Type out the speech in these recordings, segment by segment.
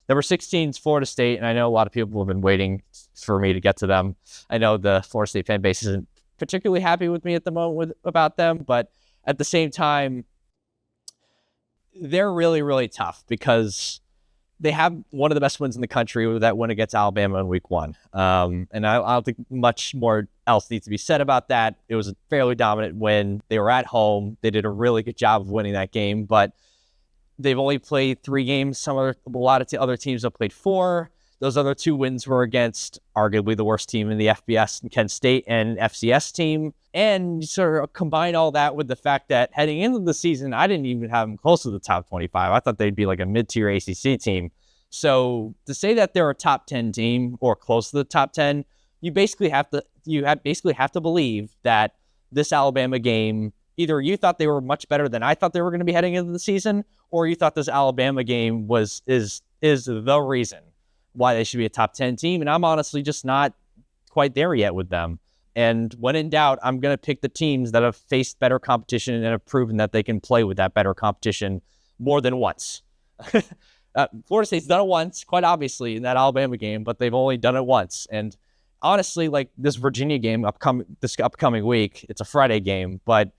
Number 16 is Florida State, and I know a lot of people have been waiting for me to get to them. I know the Florida State fan base isn't particularly happy with me at the moment about them, but at the same time, they're really, really tough because they have one of the best wins in the country with that win against Alabama in week 1. And I don't think much more else needs to be said about that. It was a fairly dominant win. They were at home. They did a really good job of winning that game, but they've only played 3 games. A lot of other teams have played 4. Those other 2 wins were against arguably the worst team in the FBS, and Kent State, and FCS team. And you sort of combine all that with the fact that heading into the season, I didn't even have them close to the top 25. I thought they'd be like a mid-tier ACC team. So to say that they're a top 10 team or close to the top 10, you basically have to believe that this Alabama game, either you thought they were much better than I thought they were going to be heading into the season, or you thought this Alabama game is the reason why they should be a top 10 team. And I'm honestly just not quite there yet with them. And when in doubt, I'm going to pick the teams that have faced better competition and have proven that they can play with that better competition more than once. Florida State's done it once, quite obviously, in that Alabama game, but they've only done it once. And honestly, like this Virginia game this upcoming week, it's a Friday game, but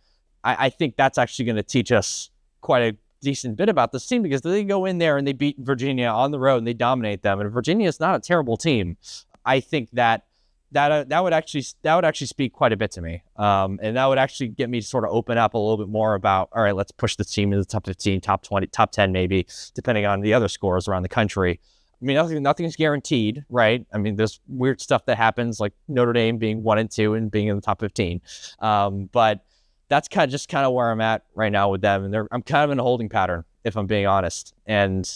I think that's actually going to teach us quite a decent bit about this team, because they go in there and they beat Virginia on the road and they dominate them. And Virginia is not a terrible team. I think that would actually speak quite a bit to me. And that would actually get me to sort of open up a little bit more about, all right, let's push this team into the top 15, top 20, top 10, maybe, depending on the other scores around the country. I mean, nothing's guaranteed, right? I mean, there's weird stuff that happens, like Notre Dame being 1 and 2 and being in the top 15. But that's kind of where I'm at right now with them. And I'm kind of in a holding pattern, if I'm being honest. And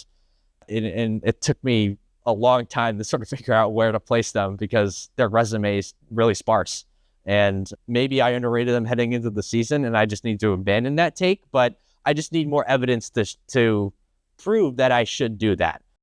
it took me a long time to sort of figure out where to place them, because their resume is really sparse. And maybe I underrated them heading into the season, and I just need to abandon that take. But I just need more evidence to prove that I should do that.